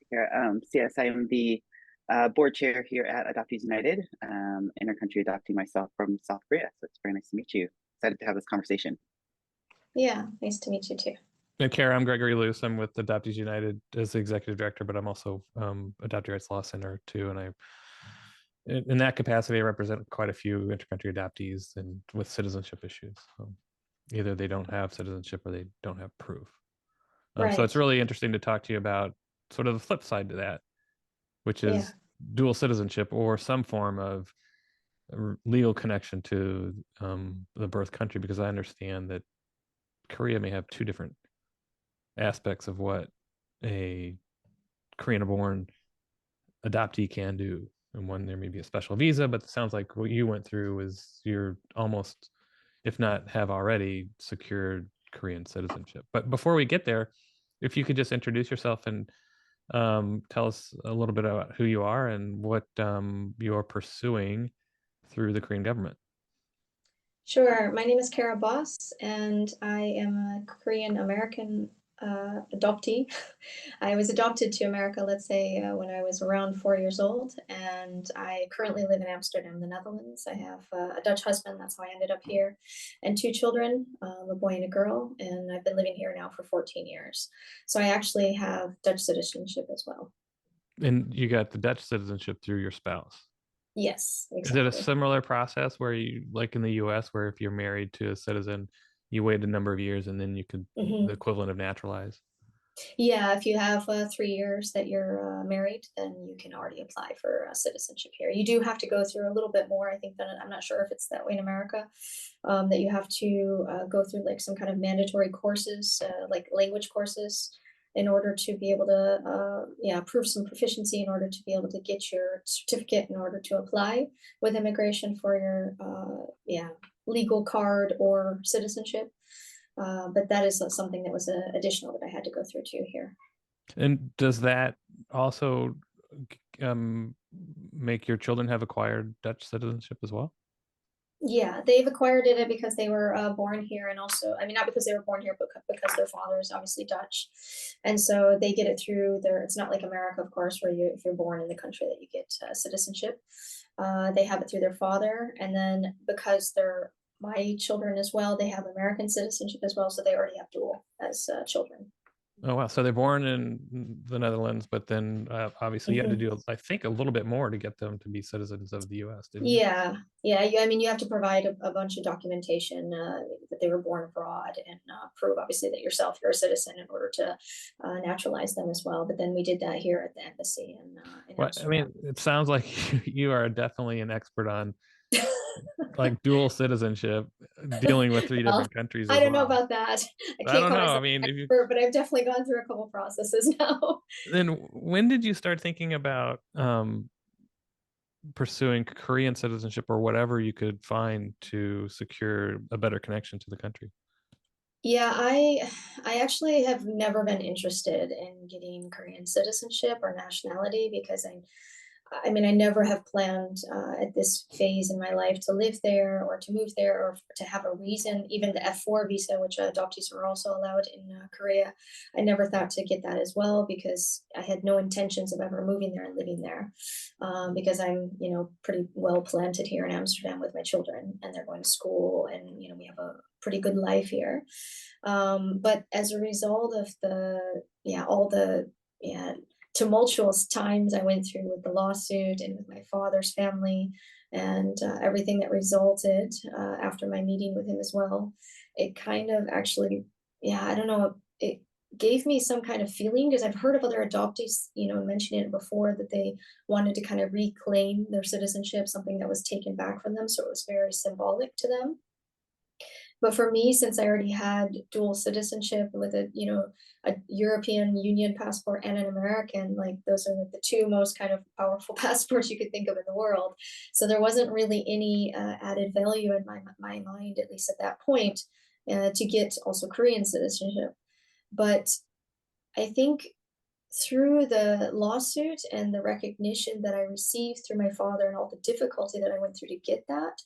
Kara. Yes, I am the board chair here at Adoptees United, intercountry adopting myself from South Korea. So it's very nice to meet you. Excited to have this conversation. Yeah, nice to meet you too. And Kara, I'm Gregory Luce. I'm with Adoptees United as the executive director, but I'm also Adoptee Rights Law Center too. And in that capacity, I represent quite a few intercountry adoptees and with citizenship issues. So either they don't have citizenship or they don't have proof. So it's Right. really interesting to talk to you about sort of the flip side to that, which Yeah. is dual citizenship or some form of legal connection to the birth country, because I understand that Korea may have two different aspects of what a Korean-born adoptee can do. And one, there may be a special visa, but it sounds like what you went through is you're almost, if not have already, secured Korean citizenship. But before we get there, if you could just introduce yourself and tell us a little bit about who you are and what you're pursuing through the Korean government. Sure. My name is Kara Bos, and I am a Korean American adoptee. I was adopted to America, let's say, when I was around 4 years old, and I currently live in Amsterdam, the Netherlands. I have a Dutch husband, that's how I ended up here, and two children, a boy and a girl, and I've been living here now for 14 years. So I actually have Dutch citizenship as well. And you got the Dutch citizenship through your spouse. Yes, Is it a exactly. similar process where you, like in the US, where if you're married to a citizen, you wait a number of years and then you could, the Hmm. equivalent of naturalize? Yeah, if you have 3 years that you're married, then you can already apply for citizenship here. You do have to go through a little bit more. I think that I'm not sure if it's that way in America, that you have to go through like some kind of mandatory courses, like language courses, in order to be able to, yeah, prove some proficiency in order to be able to get your certificate in order to apply with immigration for your, yeah, legal card or citizenship. But that is something that was additional that I had to go through too here. And does that also um, make your children have acquired Dutch citizenship as well? Yeah, they've acquired it because they were born here, and also, I mean, not because they were born here, but because their father is obviously Dutch, and so they get it through their. It's not like America, of course, where you, if you're born in the country, that you get citizenship. They have it through their father, and then because they're my children as well, they have American citizenship as well, so they already have dual as children. Oh wow! So they're born in the Netherlands, but then obviously you had to Mhm. do, I think, a little bit more to get them to be citizens of the U.S., didn't you? Yeah, yeah. I mean, you have to provide a bunch of documentation that they were born abroad, and prove obviously that you're a citizen in order to naturalize them as well. But then we did that here at the embassy in Well, I Amsterdam. mean, it sounds like you are definitely an expert on like dual citizenship, dealing with three Well, different countries I as don't know well. about that. I I can't don't call know. I myself mean, an if you expert, but I've definitely gone through a couple processes now. then when did you start thinking about pursuing Korean citizenship or whatever you could find to secure a better connection to the country? Yeah, I actually have never been interested in getting Korean citizenship or nationality because I mean, I never have planned at this phase in my life to live there or to move there or to have a reason. Even the F4 visa, which adoptees are also allowed in Korea, I never thought to get that as well because I had no intentions of ever moving there and living there. Because I'm, pretty well planted here in Amsterdam with my children, and they're going to school, and we have a pretty good life here. But as a result of all the yeah tumultuous times I went through with the lawsuit and with my father's family and everything that resulted after my meeting with him as well. It kind of actually, yeah, I don't know, it gave me some kind of feeling because I've heard of other adoptees, mentioning it before that they wanted to kind of reclaim their citizenship, something that was taken back from them. So it was very symbolic to them. But for me, since I already had dual citizenship with a European Union passport and an American, like those are like the two most kind of powerful passports you could think of in the world. So there wasn't really any added value in my mind, at least at that point, to get also Korean citizenship. But I think through the lawsuit and the recognition that I received through my father and all the difficulty that I went through to get that,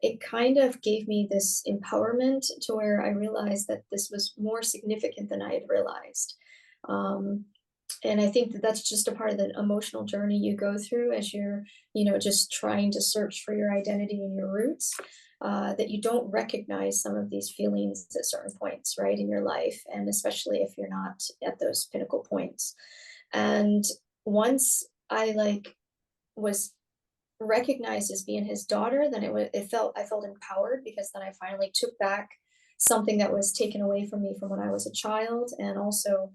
it kind of gave me this empowerment to where I realized that this was more significant than I had realized. Um, And I think that that's just a part of the emotional journey you go through as you're, just trying to search for your identity and your roots, that you don't recognize some of these feelings at certain points, right, in your life, and especially if you're not at those pinnacle points. And once I like was recognized as being his daughter, then I felt empowered, because then I finally took back something that was taken away from me from when I was a child, and also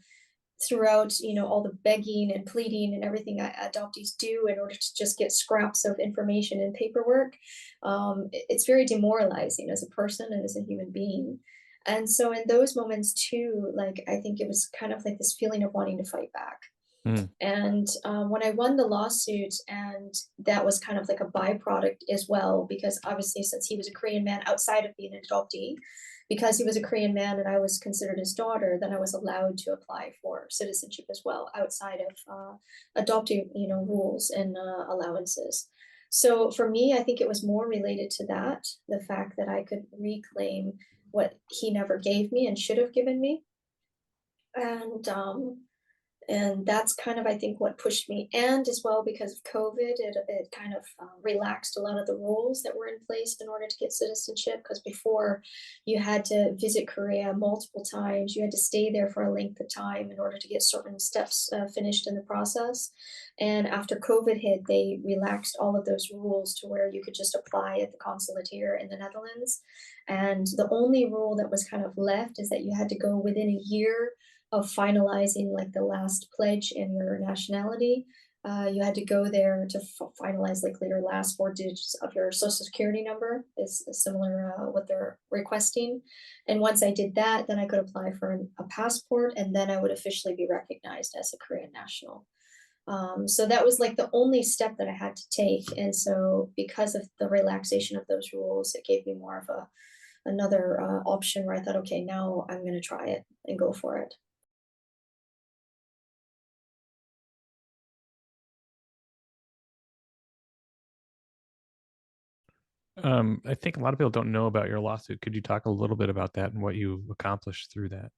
throughout, all the begging and pleading and everything adoptees do in order to just get scraps of information and paperwork, it's very demoralizing as a person and as a human being. And so in those moments too, like I think it was kind of like this feeling of wanting to fight back. Mm. And when I won the lawsuit, and that was kind of like a byproduct as well, because obviously, since he was a Korean man outside of being an adoptee, because he was a Korean man and I was considered his daughter, then I was allowed to apply for citizenship as well, outside of adopting, rules and allowances. So for me, I think it was more related to that, the fact that I could reclaim what he never gave me and should have given me. And that's kind of, I think, what pushed me. And as well, because of COVID, it kind of relaxed a lot of the rules that were in place in order to get citizenship. Because before, you had to visit Korea multiple times, you had to stay there for a length of time in order to get certain steps finished in the process. And after COVID hit, they relaxed all of those rules to where you could just apply at the consulate here in the Netherlands. And the only rule that was kind of left is that you had to go within a year of finalizing like the last pledge in your nationality. You had to go there to finalize like your last 4 digits of your social security number is similar what they're requesting. And once I did that, then I could apply for a passport, and then I would officially be recognized as a Korean national. So that was like the only step that I had to take. And so because of the relaxation of those rules, it gave me more of another option where I thought, okay, now I'm going to try it and go for it. I think a lot of people don't know about your lawsuit. Could you talk a little bit about that and what you accomplished through that?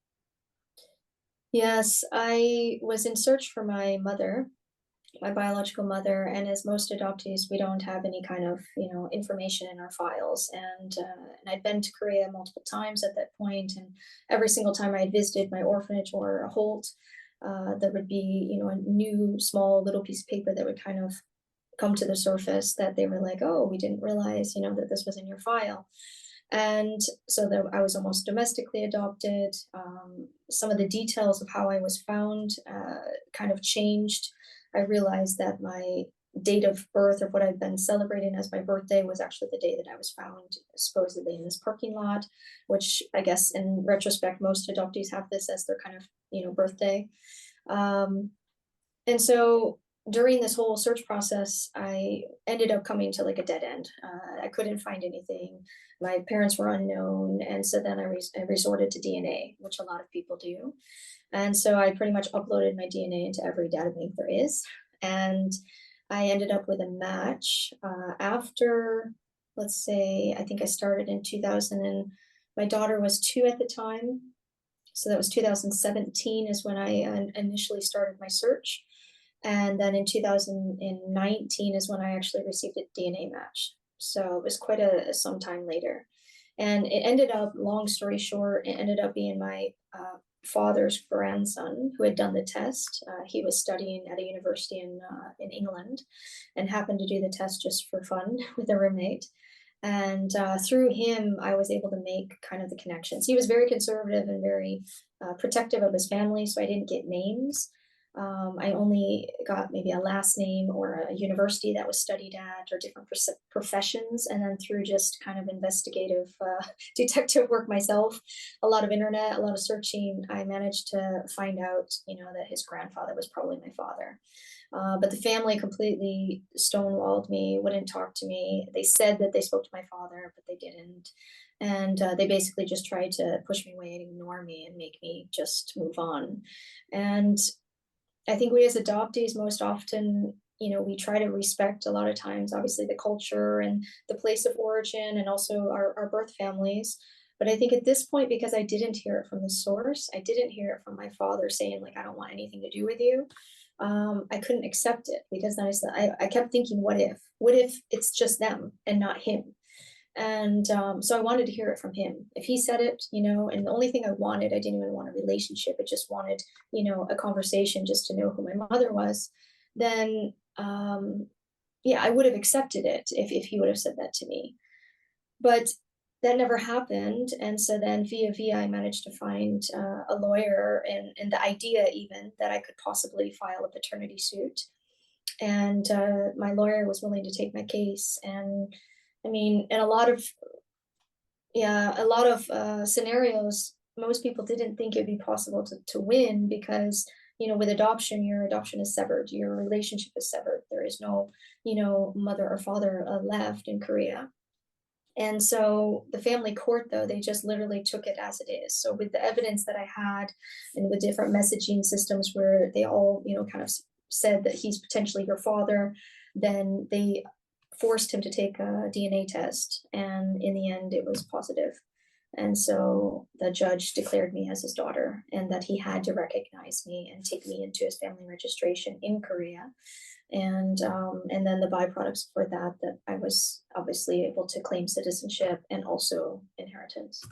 Yes, I was in search for my mother, my biological mother, and as most adoptees, we don't have any kind of, information in our files. And I'd been to Korea multiple times at that point, and every single time I had visited my orphanage or a Holt, there would be, a new small little piece of paper that would kind of come to the surface that they were like, oh, we didn't realize, that this was in your file. And so that I was almost domestically adopted. Some of the details of how I was found kind of changed. I realized that my date of birth, or what I've been celebrating as my birthday, was actually the day that I was found supposedly in this parking lot, which I guess in retrospect, most adoptees have this as their kind of, birthday. Um, and so during this whole search process, I ended up coming to like a dead end. I couldn't find anything. My parents were unknown. And so then I resorted to DNA, which a lot of people do. And so I pretty much uploaded my DNA into every data bank there is. And I ended up with a match after, let's say, I think I started in 2000, and my daughter was 2 at the time. So that was 2017 is when I initially started my search. And then in 2019 is when I actually received a DNA match. So it was quite some time later. And it ended up, long story short, it ended up being my father's grandson who had done the test. He was studying at a university in England and happened to do the test just for fun with a roommate. And through him, I was able to make kind of the connections. He was very conservative and very protective of his family, so I didn't get names. I only got maybe a last name or a university that was studied at, or different professions. And then through just kind of investigative detective work myself, a lot of internet, a lot of searching, I managed to find out, that his grandfather was probably my father. But the family completely stonewalled me, wouldn't talk to me. They said that they spoke to my father, but they didn't. And they basically just tried to push me away and ignore me and make me just move on. And I think we as adoptees most often, we try to respect a lot of times, obviously, the culture and the place of origin, and also our birth families. But I think at this point, because I didn't hear it from the source, I didn't hear it from my father saying like, I don't want anything to do with you. I couldn't accept it because then I kept thinking, what if it's just them and not him? And so I wanted to hear it from him. If he said it, and the only thing I wanted, I didn't even want a relationship. I just wanted, a conversation just to know who my mother was. Then, yeah, I would have accepted it if he would have said that to me. But that never happened. And so then via, I managed to find a lawyer and the idea even that I could possibly file a paternity suit. And my lawyer was willing to take my case. And I mean, in a lot of scenarios, most people didn't think it'd be possible to win because, with adoption, your adoption is severed, your relationship is severed. There is no, mother or father left in Korea. And so the family court, though, they just literally took it as it is. So with the evidence that I had and the different messaging systems where they all, kind of said that he's potentially your father, then they forced him to take a DNA test. And in the end, it was positive. And so the judge declared me as his daughter and that he had to recognize me and take me into his family registration in Korea. And then the byproducts for that I was obviously able to claim citizenship and also inheritance.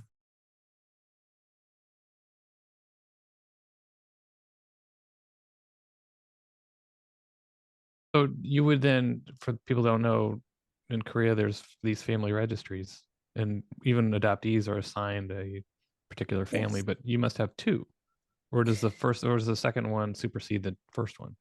So you would then, for people who don't know, in Korea, there's these family registries, and even adoptees are assigned a particular family, Yes. but you must have two. Or does the second one supersede the first one?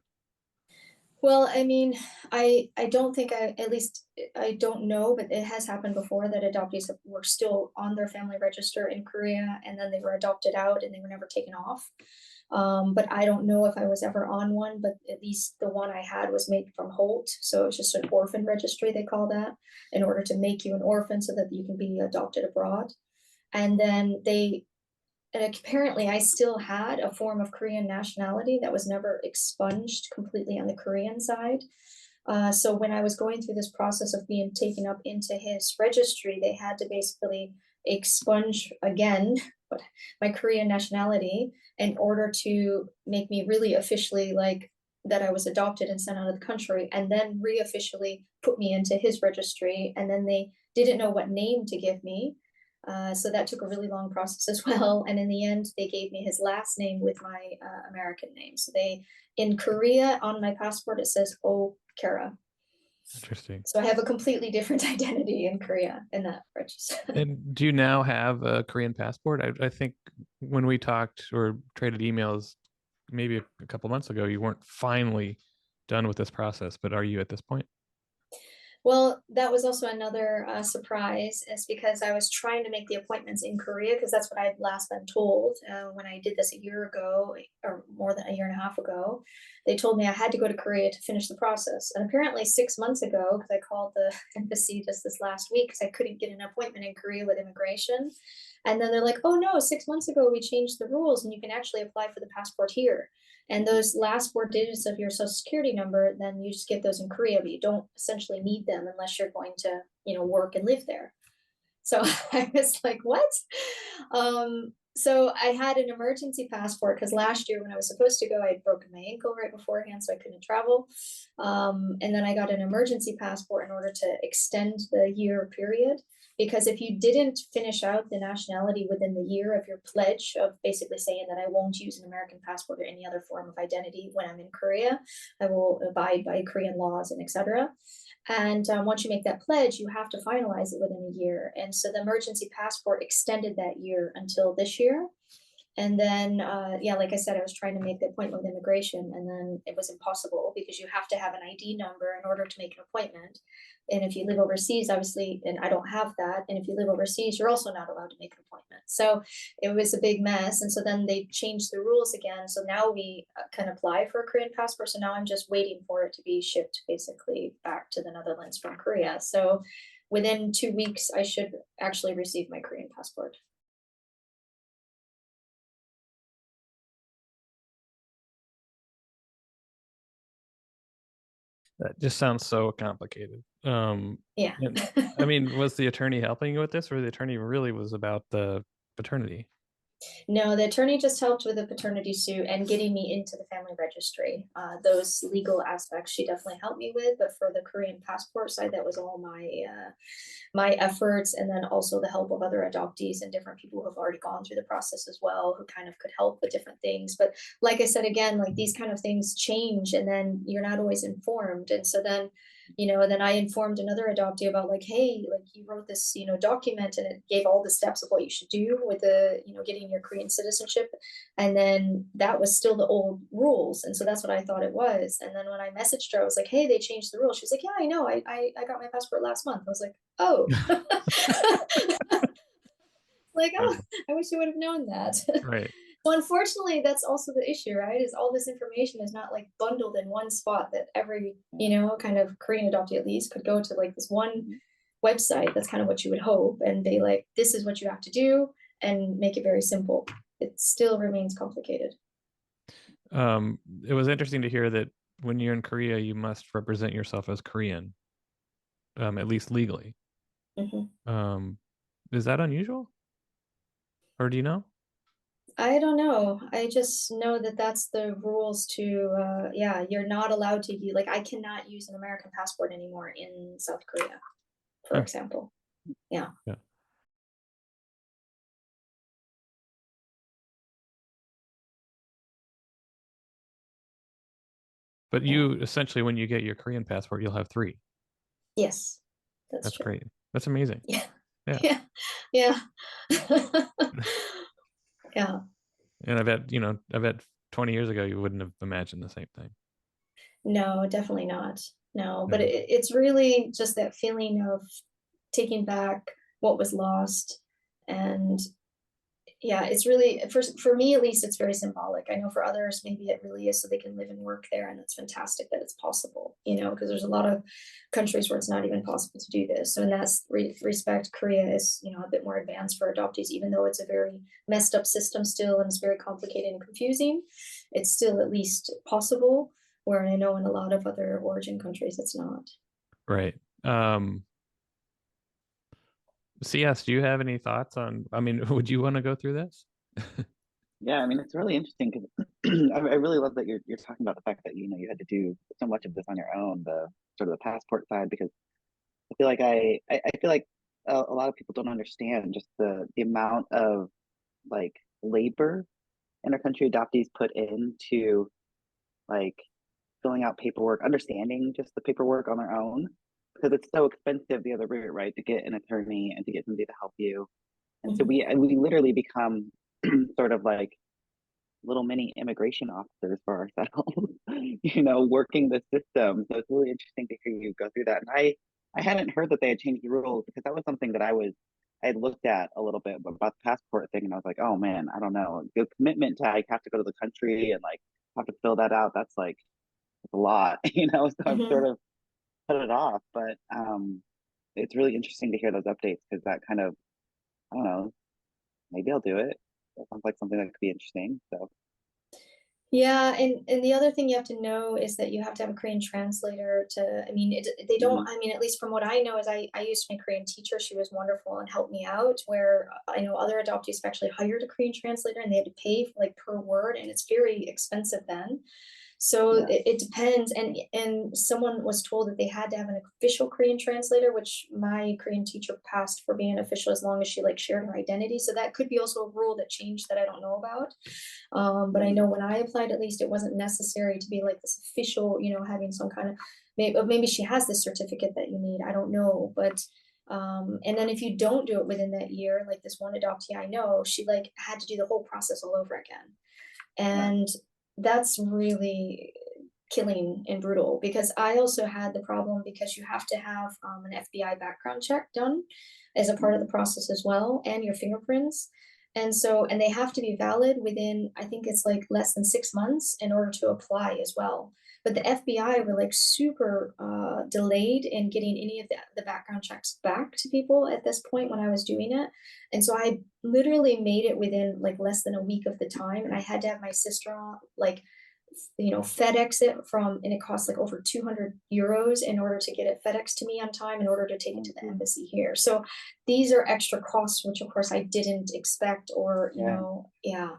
Well, I mean, I don't think at least I don't know, but it has happened before that adoptees were still on their family register in Korea and then they were adopted out and they were never taken off. But I don't know if I was ever on one, but at least the one I had was made from Holt. So it's just an orphan registry, they call that, in order to make you an orphan so that you can be adopted abroad. And then and apparently I still had a form of Korean nationality that was never expunged completely on the Korean side. So when I was going through this process of being taken up into his registry, they had to basically expunge again my Korean nationality in order to make me really officially like that I was adopted and sent out of the country, and then re-officially put me into his registry. And then they didn't know what name to give me. So that took a really long process as well. And in the end, they gave me his last name with my American name. So in Korea, on my passport, it says O Kara. Interesting. So I have a completely different identity in Korea in that register. And do you now have a Korean passport? I think when we talked or traded emails, maybe a couple months ago, you weren't finally done with this process, but are you at this point? Well, that was also another surprise, is because I was trying to make the appointments in Korea because that's what I had last been told when I did this a year ago, or more than a year and a half ago. They told me I had to go to Korea to finish the process. And apparently 6 months ago, because I called the embassy just this last week because I couldn't get an appointment in Korea with immigration. And then they're like, oh no, 6 months ago we changed the rules and you can actually apply for the passport here. And those last 4 digits of your social security number, then you just get those in Korea, but you don't essentially need them unless you're going to, work and live there. So I was like, what? So I had an emergency passport because last year when I was supposed to go, I had broken my ankle right beforehand, so I couldn't travel. And then I got an emergency passport in order to extend the year period. Because if you didn't finish out the nationality within the year of your pledge of basically saying that I won't use an American passport or any other form of identity when I'm in Korea, I will abide by Korean laws and etc. And once you make that pledge, you have to finalize it within a year. And so the emergency passport extended that year until this year. And then, yeah, like I said, I was trying to make the appointment with immigration, and then it was impossible because you have to have an ID number in order to make an appointment. And if you live overseas, obviously, and I don't have that. And if you live overseas, you're also not allowed to make an appointment. So it was a big mess. And so then they changed the rules again. So now we can apply for a Korean passport. So now I'm just waiting for it to be shipped basically back to the Netherlands from Korea. So within 2 weeks, I should actually receive my Korean passport. That just sounds so complicated. Yeah. I mean, was the attorney helping you with this, or the attorney really was about the paternity? No, the attorney just helped with the paternity suit and getting me into the family registry. Those legal aspects she definitely helped me with, but for the Korean passport side, that was all my efforts, and then also the help of other adoptees and different people who have already gone through the process as well, who kind of could help with different things. But like I said again, like these kind of things change, and then you're not always informed, and so then then I informed another adoptee about like, hey, like you wrote this, document, and it gave all the steps of what you should do with the, getting your Korean citizenship. And then that was still the old rules. And so that's what I thought it was. And then when I messaged her, I was like, hey, they changed the rules. She was like, yeah, I know. I got my passport last month. I was like, oh. Like, oh, I wish I would have known that. Right. Well, unfortunately, that's also the issue, right? Is all this information is not like bundled in one spot that every, kind of Korean adoptee at least could go to like this one website. That's kind of what you would hope. And they like, this is what you have to do and make it very simple. It still remains complicated. It was interesting to hear that when you're in Korea, you must represent yourself as Korean, at least legally. Is that unusual? Or do you know? I don't know. I just know that that's the rules to, yeah, you're not allowed to use, like, I cannot use an American passport anymore in South Korea, for Huh. example. Yeah. Yeah. But you essentially, when you get your Korean passport, you'll have 3. Yes, that's That's true. great. That's amazing. Yeah. Yeah. Yeah. Yeah. And I bet 20 years ago you wouldn't have imagined the same thing. No, definitely not. No, but Yeah. it's really just that feeling of taking back what was lost. And yeah, it's really, for me at least, it's very symbolic. I know for others maybe it really is so they can live and work there, and it's fantastic that it's possible, because there's a lot of countries where it's not even possible to do this. So in that respect, Korea is, a bit more advanced for adoptees, even though it's a very messed up system still and it's very complicated and confusing. It's still at least possible, where I know in a lot of other origin countries it's not. Right. CS, do you have any thoughts on, I mean, would you want to go through this? Yeah, I mean, it's really interesting because I really love that you're talking about the fact that you had to do so much of this on your own, the sort of the passport side, because I feel like I feel like a lot of people don't understand just the amount of like labor intercountry adoptees put into like filling out paperwork, understanding just the paperwork on their own, because it's so expensive the other route, right? To get an attorney and to get somebody to help you. And so we literally become sort of like little mini immigration officers for ourselves, working the system. So it's really interesting to hear you go through that. And I hadn't heard that they had changed the rules, because that was something that I had looked at a little bit about the passport thing, and I was like, oh man, I don't know. The commitment to like have to go to the country and like have to fill that out, that's like a lot, So I've sort of put it off. But it's really interesting to hear those updates, because that kind of, I don't know, maybe I'll do it. That sounds like something that could be interesting. So Yeah, and the other thing you have to know is that you have to have a Korean translator to, I mean, they don't, I mean, at least from what I know is I used my Korean teacher. She was wonderful and helped me out, where I know other adoptees have actually hired a Korean translator and they had to pay like per word, and it's very expensive then. So yeah. it depends, and someone was told that they had to have an official Korean translator, which my Korean teacher passed for being official as long as she like shared her identity. So that could be also a rule that changed that I don't know about. But I know when I applied, at least it wasn't necessary to be like this official, having some kind of, maybe she has this certificate that you need. I don't know, but and then if you don't do it within that year, like this one adoptee I know, she like had to do the whole process all over again. And that's really killing and brutal, because I also had the problem because you have to have an FBI background check done as a part of the process as well, and your fingerprints. And so, and they have to be valid within, I think it's like less than 6 months in order to apply as well. But the FBI were like super delayed in getting any of the background checks back to people at this point when I was doing it. And so I literally made it within like less than a week of the time. And I had to have my sister-in-law like FedEx it from, and it costs like over 200 euros in order to get it FedEx to me on time in order to take it to the embassy here. So these are extra costs, which of course I didn't expect, or, yeah.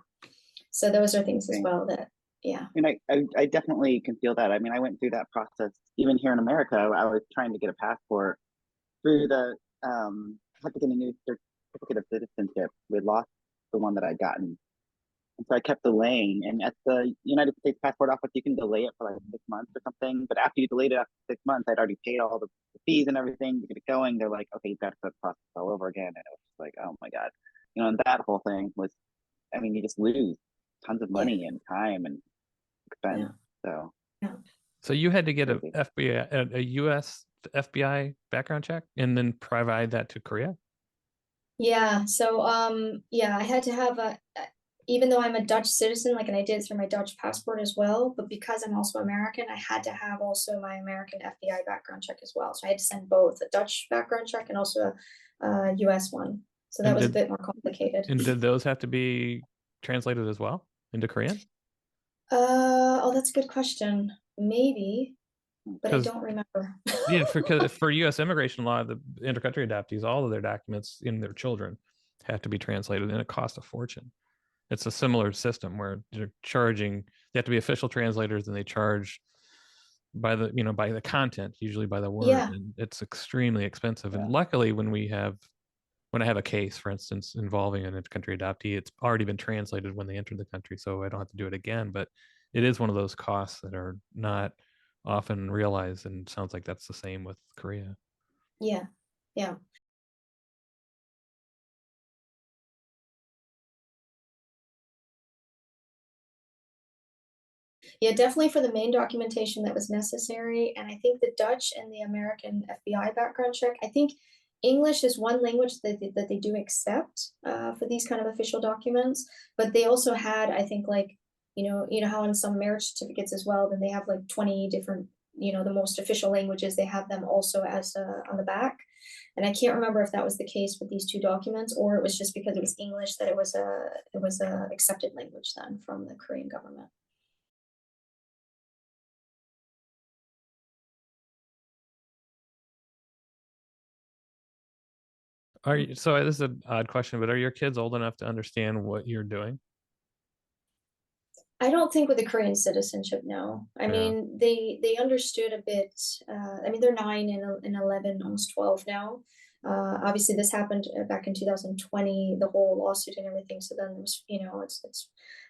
So those are things as well that, yeah. And I definitely can feel that. I mean, I went through that process even here in America. I was trying to get a passport through the had to get a new certificate of citizenship. We lost the one that I'd gotten. And so I kept delaying. And at the United States Passport Office, you can delay it for like 6 months or something. But after you delayed it after 6 months, I'd already paid all the fees and everything to get it going. They're like, okay, you've got to start the process all over again. And it was just like, oh my God. And that whole thing was, I mean, you just lose tons of money and time and expense. So, so you had to get a FBI, a US FBI background check and then provide that to Korea? Yeah. So, I had to have even though I'm a Dutch citizen, like, and I did it through my Dutch passport as well, but because I'm also American, I had to have also my American FBI background check as well. So I had to send both a Dutch background check and also a US one. So that was a bit more complicated. And did those have to be translated as well into Korean? Oh, that's a good question. Maybe, but I don't remember. Yeah, for U.S. immigration law, the intercountry adoptees, all of their documents in their children have to be translated, and it costs a fortune. It's a similar system where they're charging. They have to be official translators, and they charge by the by the content, usually by the word, and it's extremely expensive. And luckily, when I have a case, for instance, involving an intercountry adoptee, it's already been translated when they enter the country, so I don't have to do it again. But it is one of those costs that are not often realized, and it sounds like that's the same with Korea. Yeah. Yeah, definitely for the main documentation that was necessary. And I think the Dutch and the American FBI background check, I think English is one language that they do accept for these kind of official documents. But they also had, I think, like, how in some marriage certificates as well, then they have like 20 different, the most official languages, they have them also as on the back. And I can't remember if that was the case with these two documents, or it was just because it was English that it was a accepted language then from the Korean government. So this is an odd question, but are your kids old enough to understand what you're doing? I don't think with the Korean citizenship, no. I mean, they understood a bit. I mean, they're 9 and 11, almost 12 now. Obviously, this happened back in 2020, the whole lawsuit and everything. So then, it's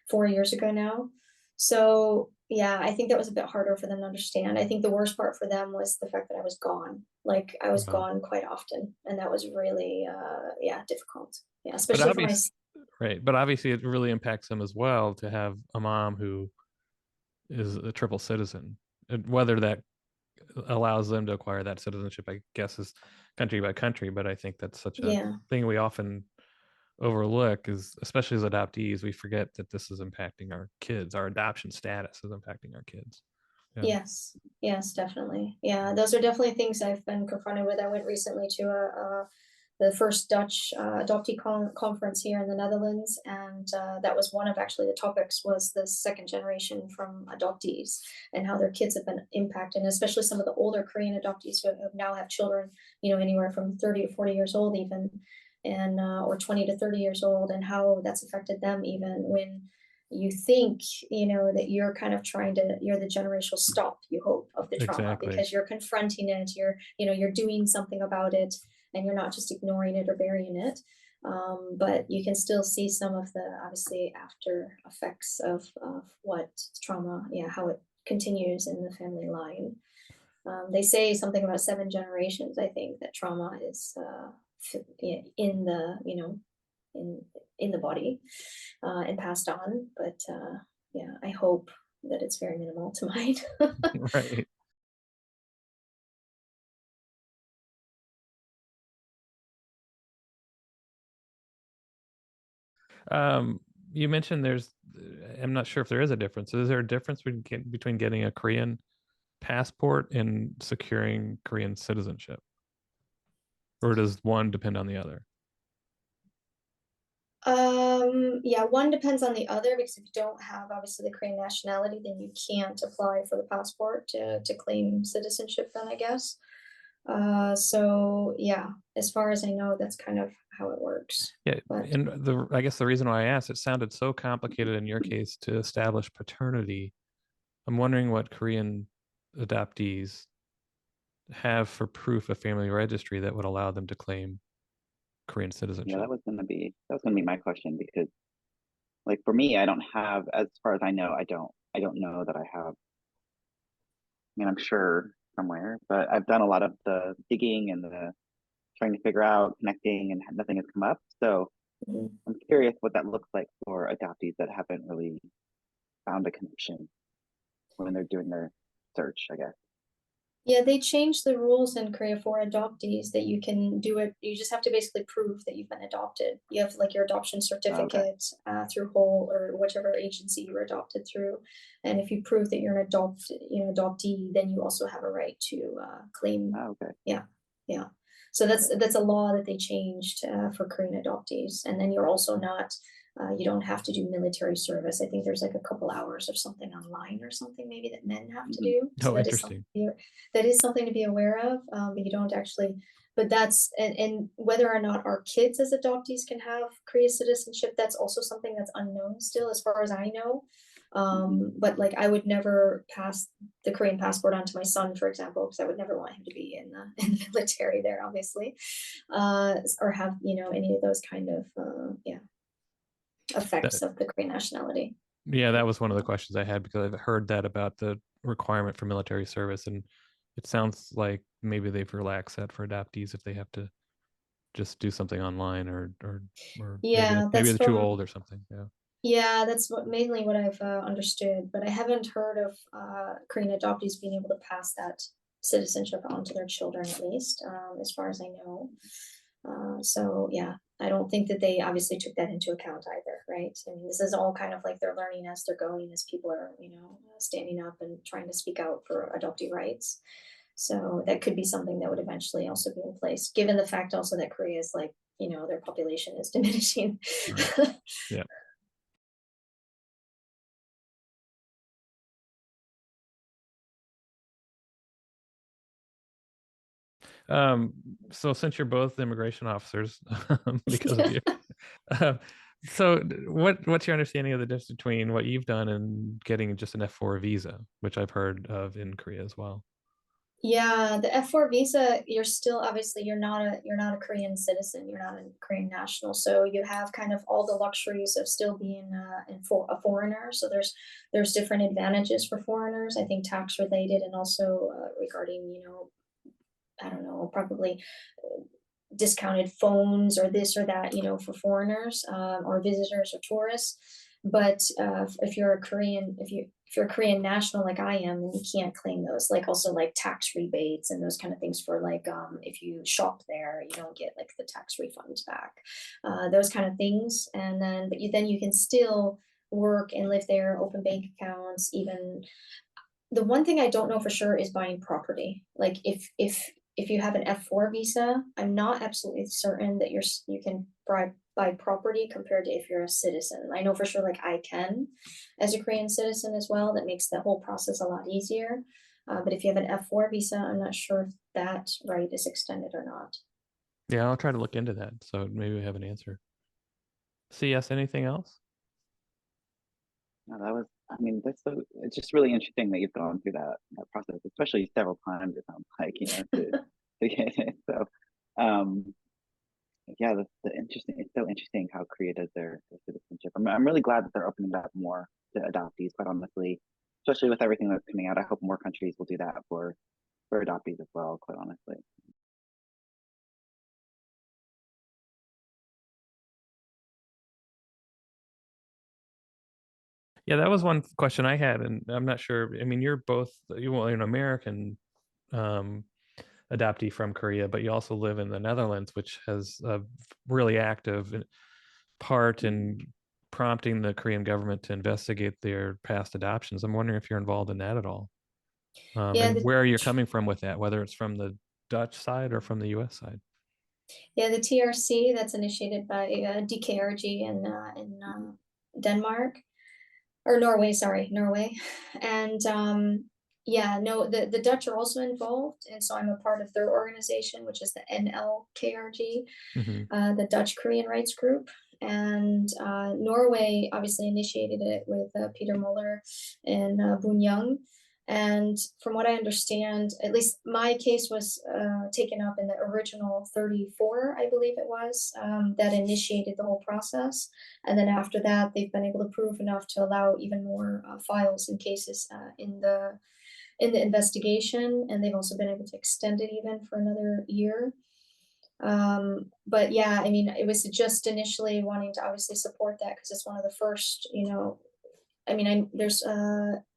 4 years ago now. So yeah, I think that was a bit harder for them to understand. I think the worst part for them was the fact that I was gone. Like, I was gone quite often, and that was really difficult. Yeah, especially for my. Right, but obviously it really impacts them as well to have a mom who is a triple citizen. And whether that allows them to acquire that citizenship, I guess, is country by country. But I think that's such a thing we often overlook, is especially as adoptees, we forget that this is impacting our kids. Our adoption status is impacting our kids. Yes, definitely. Yeah, those are definitely things I've been confronted with. I went recently to the first Dutch adoptee conference here in the Netherlands, and that was one of actually the topics, was the second generation from adoptees and how their kids have been impacted, and especially some of the older Korean adoptees who now have children, anywhere from 30 to 40 years old even, and or 20 to 30 years old, and how that's affected them, even when you think, that you're kind of you're the generational stop, you hope, of the trauma, because you're confronting it, you're doing something about it, and you're not just ignoring it or burying it. But you can still see some of the, obviously, after effects of what trauma, how it continues in the family line. They say something about 7 generations, I think, that trauma is in the, in the body and passed on. But I hope that it's very minimal to mine. Right. You mentioned I'm not sure if there is a difference. Is there a difference between getting a Korean passport and securing Korean citizenship? Or does one depend on the other? Yeah, one depends on the other because if you don't have obviously the Korean nationality, then you can't apply for the passport to claim citizenship then, I guess. So yeah, as far as I know, that's kind of how it works. Yeah, But and I guess the reason why I asked, it sounded so complicated in your case to establish paternity. I'm wondering what Korean adoptees have for proof of family registry that would allow them to claim Korean Yeah, citizenship. that was gonna be my question because like for me, I don't have, as far as I know, I don't know that I have. I mean, I'm sure somewhere, but I've done a lot of the digging and the trying to figure out, connecting, and nothing has come up. So mhm. I'm curious what that looks like for adoptees that haven't really found a connection when they're doing their search, I guess. Yeah, they changed the rules in Korea for adoptees that you can do it. You just have to basically prove that you've been adopted. You have like your adoption Oh, okay. certificate through Whole or whichever agency you were adopted through. And if you prove that you're an adoptee, then you also have a right to claim. Oh, okay. Yeah, yeah. So Got it. that's a law that they changed for Korean adoptees. And then you're also not. You don't have to do military service. I think there's like a couple hours or something online or something maybe that men have to Hmm. do. So Oh, interesting. that is something to be aware of, but you don't actually. But that's and whether or not our kids as adoptees can have Korea citizenship, that's also something that's unknown still, as far as I know. Hmm. But like I would never pass the Korean passport on to my son, for example, because I would never want him to be in in the military there, obviously, or have any of those kind of yeah That, effects of the Korean nationality. yeah, that was one of the questions I had because I've heard that about the requirement for military service, and it sounds like maybe they've relaxed that for adoptees if they have to just do something online, or Yeah, maybe that's they're too from old or something. Yeah. Yeah, that's mainly what I've understood, but I haven't heard of Korean adoptees being able to pass that citizenship on to their children, at least, as far as I know. So yeah, I don't think that they obviously took that into account either, right? I mean, this is all kind of like they're learning as they're going, as people are, standing up and trying to speak out for adoptee rights. So that could be something that would eventually also be in place, given the fact also that Korea is like, their population is diminishing. Right. Yeah. Um, so since you're both immigration officers, because of Yeah. you, uh, so what's your understanding of the difference between what you've done and getting just an F4 visa, which I've heard of in Korea as well? Yeah, the F4 visa, you're still obviously you're not a Korean citizen, you're not a Korean national. So you have kind of all the luxuries of still being a foreigner. So there's different advantages for foreigners, I think tax related and also regarding, I don't know, probably discounted phones or this or that, for foreigners or visitors or tourists. But if you're a Korean, if you're a Korean national like I am, then you can't claim those. Like also like tax rebates and those kind of things for like if you shop there, you don't get like the tax refunds back, those kind of things. And then then you can still work and live there, open bank accounts, even the one thing I don't know for sure is buying property. Like if you have an F4 visa, I'm not absolutely certain that you can buy property compared to if you're a citizen. I know for sure like I can as a Korean citizen as well. That makes the whole process a lot easier. But if you have an F4 visa, I'm not sure if that right is extended or not. Yeah, I'll try to look into that. So maybe we have an answer. CS, anything else? No, I mean, it's just really interesting that you've gone through that process, especially several times, it sounds like, to get it. So, um, yeah, it's so interesting how Korea does their citizenship. I'm really glad that they're opening that more to adoptees, quite honestly, especially with everything that's coming out. I hope more countries will do that for adoptees as well, quite honestly. Yeah, that was one question I had, and I'm not sure. I mean, you're both you're an American um, adoptee from Korea, but you also live in the Netherlands, which has a really active part Mm. in prompting the Korean government to investigate their past adoptions. I'm wondering if you're involved in that at all, Yeah, and where you're coming from with that, whether it's from the Dutch side or from the U.S. side. Yeah, the TRC that's initiated by DKRG in Denmark or Norway, sorry, Norway. And yeah, no, the Dutch are also involved, and so I'm a part of their organization, which is the NLKRG, Hmm. the Dutch Korean Rights Group. And Norway obviously initiated it with Peter Muller and Boon Young. And from what I understand, at least my case was taken up in the original 34, I believe it was, that initiated the whole process. And then after that, they've been able to prove enough to allow even more files and cases in the investigation, and they've also been able to extend it even for another year. But yeah, I mean, it was just initially wanting to obviously support that because it's one of the first, I mean, there's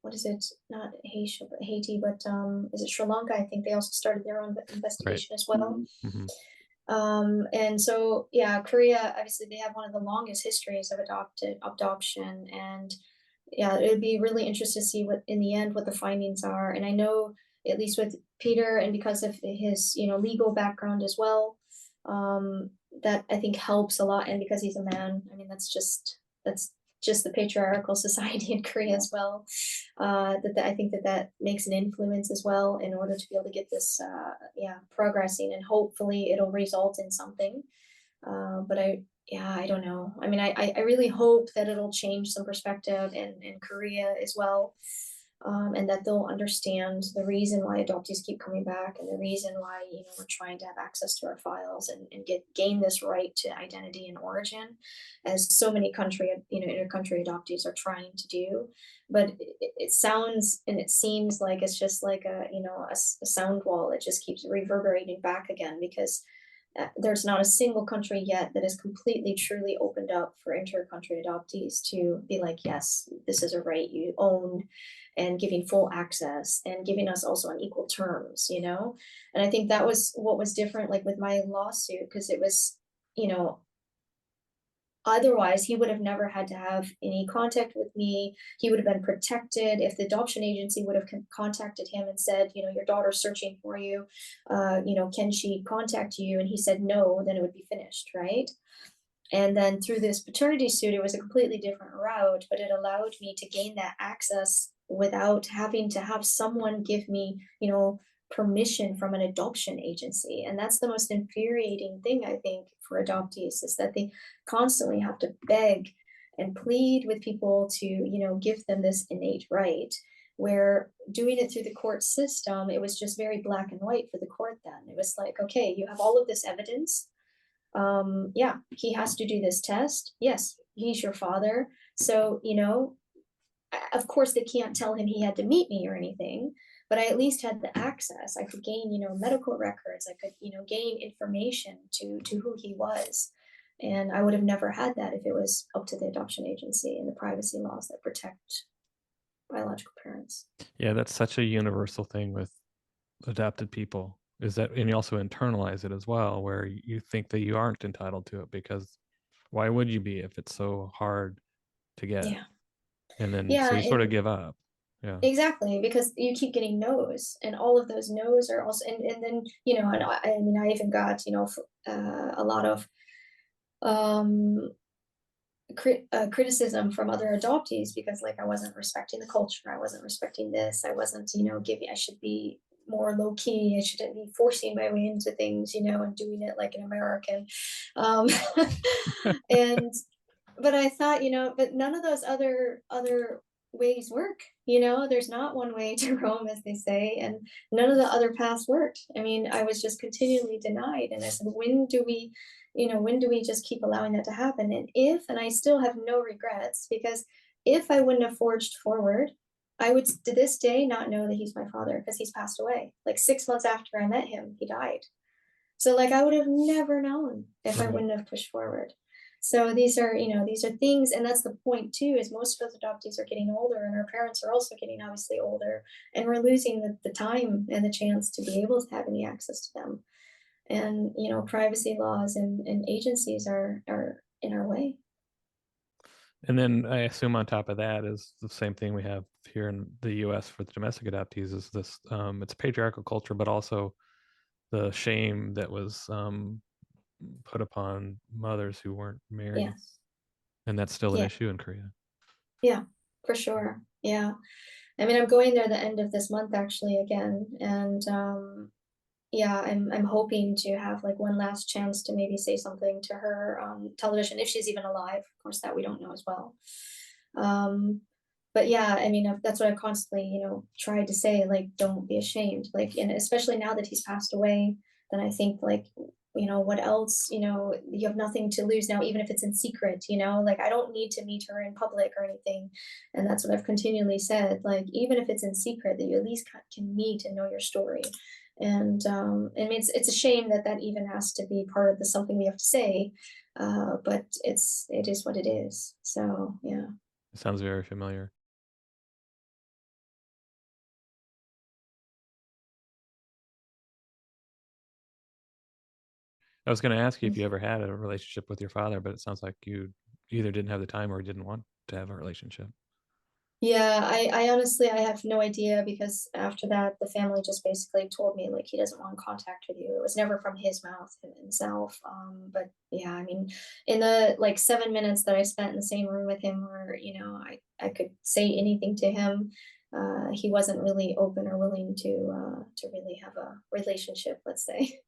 what is it? Not Haiti, but is it Sri Lanka? I think they also started their own Right. investigation as well. Hmm. And so yeah, Korea obviously they have one of the longest histories of adoption, and yeah, it would be really interesting to see what in the end what the findings are. And I know at least with Peter, and because of his legal background as well, that I think helps a lot. And because he's a man, I mean that's just the patriarchal society in Korea as well. That I think that makes an influence as well in order to be able to get this progressing, and hopefully it'll result in something. But I don't know. I mean, I really hope that it'll change some perspective in Korea as well, and that they'll understand the reason why adoptees keep coming back, and the reason why we're trying to have access to our files and gain this right to identity and origin, as so many inter-country adoptees are trying to do. But it sounds and it seems like it's just like a sound wall. It just keeps reverberating back again because there's not a single country yet that has completely truly opened up for inter-country adoptees to be like, yes, this is a right you own, and giving full access and giving us also on equal terms. And I think that was what was different, like with my lawsuit, because it was, you know otherwise he would have never had to have any contact with me. He would have been protected. If the adoption agency would have contacted him and said, your daughter's searching for you, can she contact you, and he said no, then it would be finished, right? And then through this paternity suit, it was a completely different route, but it allowed me to gain that access without having to have someone give me, permission from an adoption agency. And that's the most infuriating thing, I think, for adoptees, is that they constantly have to beg and plead with people to, give them this innate right. Where doing it through the court system, it was just very black and white for the court then. It was like, okay, you have all of this evidence, yeah, he has to do this test, yes, he's your father, so of course they can't tell him he had to meet me or anything, but I at least had the access. I could gain medical records, I could gain information to who he was. And I would have never had that if it was up to the adoption agency and the privacy laws that protect biological parents. Yeah, that's such a universal thing with adopted people, is that, and you also internalize it as well, where you think that you aren't entitled to it because why would you be if it's so hard to get? Yeah, And then so yeah, you sort of and give up. Yeah. exactly, because you keep getting no's, and all of those no's are also, and then and I mean, I even got a lot of um criticism from other adoptees because like I wasn't respecting the culture, I wasn't respecting this, I wasn't giving, I should be more low key, I shouldn't be forcing my way into things, and doing it like an American. um and but I thought, but none of those other ways work. There's not one way to Rome, as they say, and none of the other paths worked. I mean, I was just continually denied, and I said, when do we just keep allowing that to happen? And I still have no regrets, because if I wouldn't have forged forward, I would to this day not know that he's my father, because he's passed away. Like 6 months after I met him, he died. So like I would have never known if I Right. wouldn't have pushed forward. So these are things, and that's the point too, is most of us adoptees are getting older, and our parents are also getting obviously older, and we're losing the time and the chance to be able to have any access to them. And privacy laws and agencies are in our way. And then I assume on top of that is the same thing we have here in the US for the domestic adoptees, is this it's a patriarchal culture, but also the shame that was put upon mothers who weren't married, Yes. and that's still an Yeah. issue in Korea. Yeah, for sure. Yeah. I mean, I'm going there the end of this month actually again, and yeah, I'm hoping to have like one last chance to maybe say something to her on television if she's even alive. Of course, that we don't know as well. Um, but yeah, I mean, that's what I've constantly, tried to say, like, don't be ashamed. Like, and especially now that he's passed away, then I think like, what else, you have nothing to lose now, even if it's in secret, like I don't need to meet her in public or anything. And that's what I've continually said, like, even if it's in secret, that you at least can meet and know your story. And I mean, it's a shame that that even has to be part of the something we have to say, but it is what it is. So yeah. It sounds very familiar. I was going to ask you if you ever had a relationship with your father, but it sounds like you either didn't have the time or didn't want to have a relationship. Yeah, I honestly I have no idea because after that the family just basically told me like he doesn't want contact with you. It was never from his mouth himself. But yeah, I mean, in the like 7 minutes that I spent in the same room with him, where I could say anything to him, he wasn't really open or willing to really have a relationship, let's say.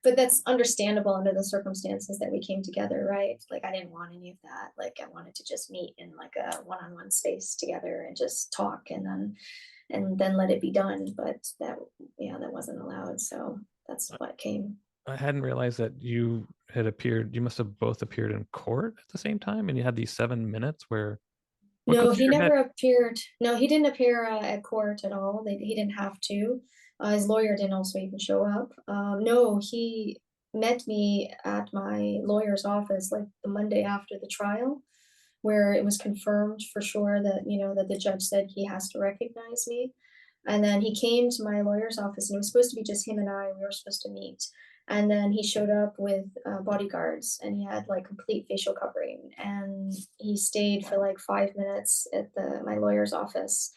But that's understandable under the circumstances that we came together, right? Like I didn't want any of that. Like I wanted to just meet in like a one-on-one space together and just talk and then let it be done. But that wasn't allowed. So that's I what came. I hadn't realized that you had appeared. You must have both appeared in court at the same time, and you had these 7 minutes where what goes No, through he your head? never appeared. No, he didn't appear at court at all. He didn't have to. His lawyer didn't also even show up. No, he met me at my lawyer's office like the Monday after the trial, where it was confirmed for sure that, that the judge said he has to recognize me. And then he came to my lawyer's office and it was supposed to be just him and I. We were supposed to meet. And then he showed up with bodyguards and he had like complete facial covering. And he stayed for like 5 minutes at my lawyer's office.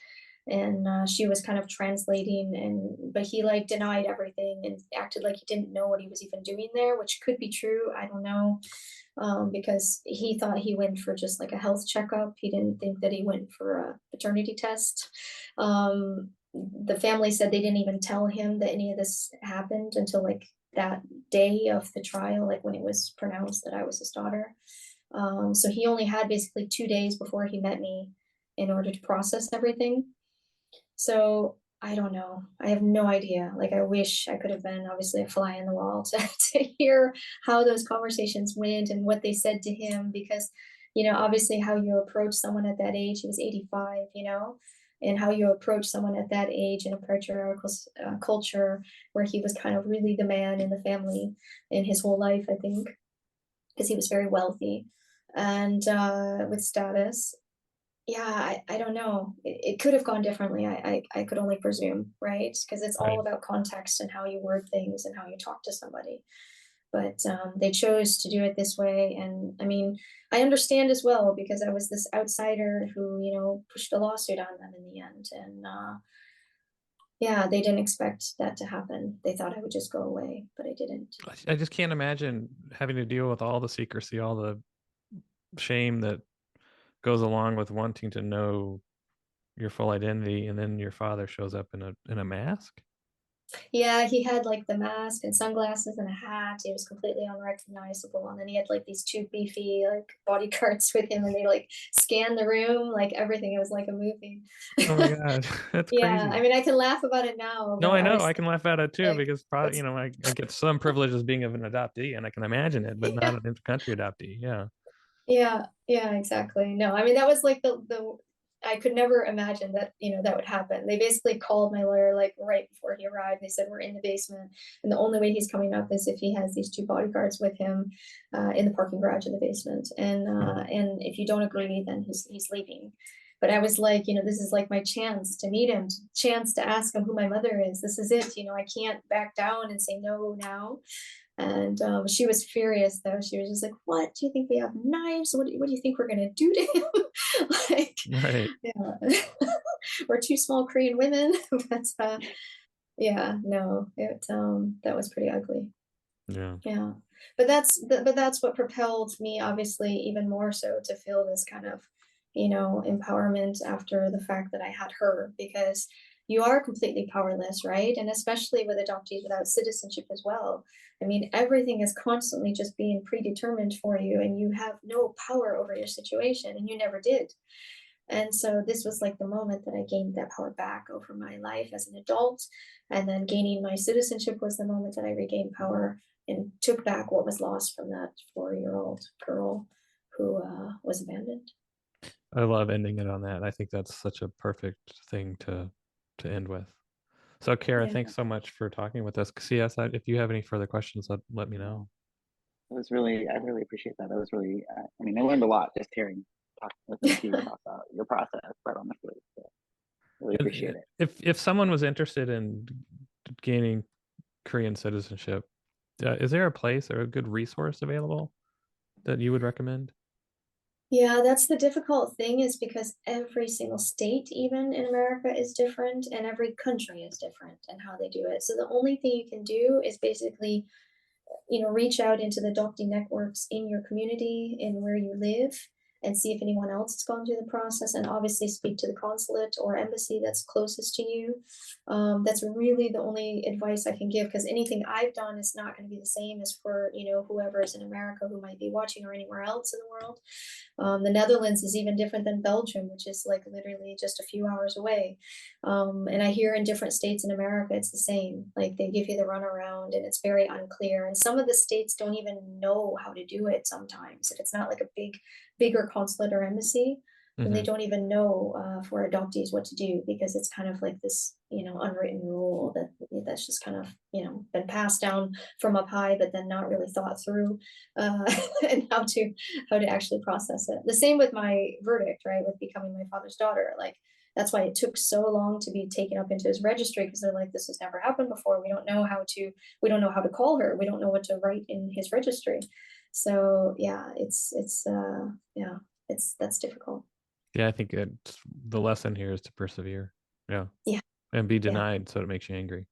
And she was kind of translating, but he like denied everything and acted like he didn't know what he was even doing there, which could be true. I don't know, because he thought he went for just like a health checkup. He didn't think that he went for a paternity test. The family said they didn't even tell him that any of this happened until like that day of the trial, like when it was pronounced that I was his daughter. So he only had basically 2 days before he met me in order to process everything. So I don't know. I have no idea. Like I wish I could have been obviously a fly in the wall to hear how those conversations went and what they said to him because, obviously how you approach someone at that age, he was 85, and how you approach someone at that age in a patriarchal culture where he was kind of really the man in the family in his whole life, I think, because he was very wealthy and with status. Yeah, I don't know. It could have gone differently. I could only presume, right? Because it's all Right. about context and how you word things and how you talk to somebody. But they chose to do it this way, and I mean, I understand as well because I was this outsider who, pushed a lawsuit on them in the end, and yeah, they didn't expect that to happen. They thought I would just go away, but I didn't. I just can't imagine having to deal with all the secrecy, all the shame that goes along with wanting to know your full identity, and then your father shows up in a mask. Yeah, he had like the mask and sunglasses and a hat. He was completely unrecognizable. And then he had like these two beefy like bodyguards with him and they like scanned the room, like everything. It was like a movie. Oh my god, that's Yeah, I crazy. mean I can laugh about it now, No, but I I know. was I can laugh at it too like because probably, that's I get some privileges being of an adoptee, and I can imagine it, but not yeah. an intercountry adoptee. Yeah. Yeah, yeah, exactly. No, I mean that was like the I could never imagine that, that would happen. They basically called my lawyer like right before he arrived. They said we're in the basement, and the only way he's coming up is if he has these two bodyguards with him in the parking garage in the basement. And if you don't agree, then he's leaving. But I was like, this is like my chance to meet him, chance to ask him who my mother is. This is it. I can't back down and say no now. And she was furious though. She was just like, "What? Do you think we have knives? What do you think we're gonna do to him?" Like, Right. yeah, we're two small Korean women. But yeah, no, that was pretty ugly. Yeah. Yeah. But that's what propelled me, obviously, even more so to feel this kind of, empowerment after the fact that I had her, because you are completely powerless, right? And especially with adoptees without citizenship as well. I mean, everything is constantly just being predetermined for you, and you have no power over your situation, and you never did. And so this was like the moment that I gained that power back over my life as an adult. And then gaining my citizenship was the moment that I regained power and took back what was lost from that 4-year-old girl who was abandoned. I love ending it on that. I think that's such a perfect thing to end with. So, Kara, Yeah. thanks so much for talking with us. CS, if you have any further questions, let me know. I really appreciate that. That was really, I mean, I learned a lot just listening to you talk about your process, quite honestly. So really appreciate it. If someone was interested in gaining Korean citizenship, is there a place or a good resource available that you would recommend? Yeah, that's the difficult thing, is because every single state, even in America, is different, and every country is different and how they do it. So the only thing you can do is basically, reach out into the adoptee networks in your community, in where you live, and see if anyone else has gone through the process, and obviously speak to the consulate or embassy that's closest to you. That's really the only advice I can give, because anything I've done is not going to be the same as for, whoever is in America who might be watching, or anywhere else in the world. The Netherlands is even different than Belgium, which is like literally just a few hours away. And I hear in different states in America, it's the same. Like they give you the runaround, and it's very unclear. And some of the states don't even know how to do it sometimes. If it's not like a bigger consulate or embassy, then they Mhm. don't even know for adoptees what to do, because it's kind of like this, unwritten rule that's just kind of, been passed down from up high, but then not really thought through, and how to actually process it. The same with my verdict, right? With becoming my father's daughter. Like that's why it took so long to be taken up into his registry, because they're like, this has never happened before. We don't know how to call her. We don't know what to write in his registry. So yeah, yeah, that's difficult. Yeah, I think the lesson here is to persevere. Yeah. Yeah, And be yeah. denied so it makes you angry.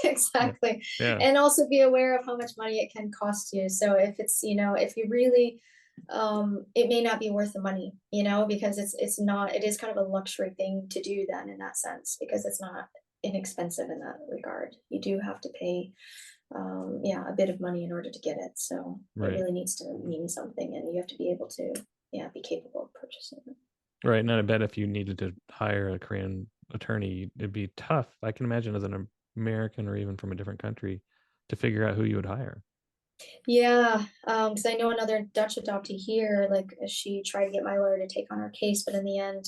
Exactly. Yeah. And also be aware of how much money it can cost you. So if it's, if you really, it may not be worth the money, because it is kind of a luxury thing to do then, in that sense, because it's not inexpensive in that regard. You do have to pay, yeah, a bit of money in order to get it. So it Right. really needs to mean something, and you have to be able to, yeah, be capable of purchasing it. Right. And I bet if you needed to hire a Korean attorney, it'd be tough. I can imagine as an American or even from a different country to figure out who you would hire. Yeah, because I know another Dutch adoptee here, like she tried to get my lawyer to take on her case, but in the end,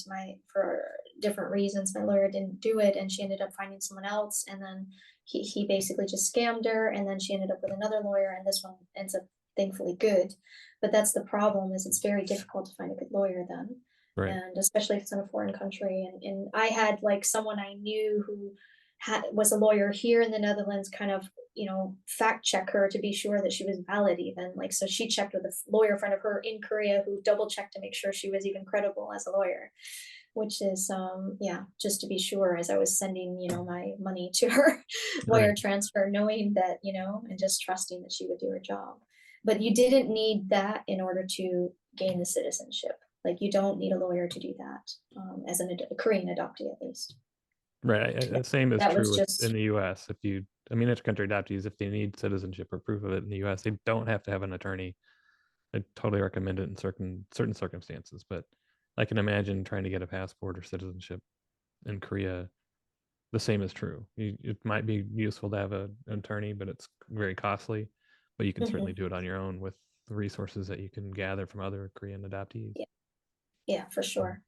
for different reasons, my lawyer didn't do it, and she ended up finding someone else, and then he basically just scammed her, and then she ended up with another lawyer, and this one ends up thankfully good. But that's the problem, is it's very difficult to find a good lawyer then, Right. and especially if it's in a foreign country. And I had like someone I knew who was a lawyer here in the Netherlands, kind of, fact check her to be sure that she was valid, even like, so she checked with a lawyer friend of her in Korea, who double checked to make sure she was even credible as a lawyer, which is, yeah, just to be sure, as I was sending, my money to her wire Right. transfer, knowing that, and just trusting that she would do her job. But you didn't need that in order to gain the citizenship. Like you don't need a lawyer to do that, as a Korean adoptee, at least. Right. The same is That was true in just, the US. Intercountry adoptees, if they need citizenship or proof of it in the US, they don't have to have an attorney. I totally recommend it in certain circumstances, but I can imagine trying to get a passport or citizenship in Korea. The same is true. It might be useful to have an attorney, but it's very costly. But you can certainly mhm, do it on your own with the resources that you can gather from other Korean adoptees. yeah, yeah, for sure.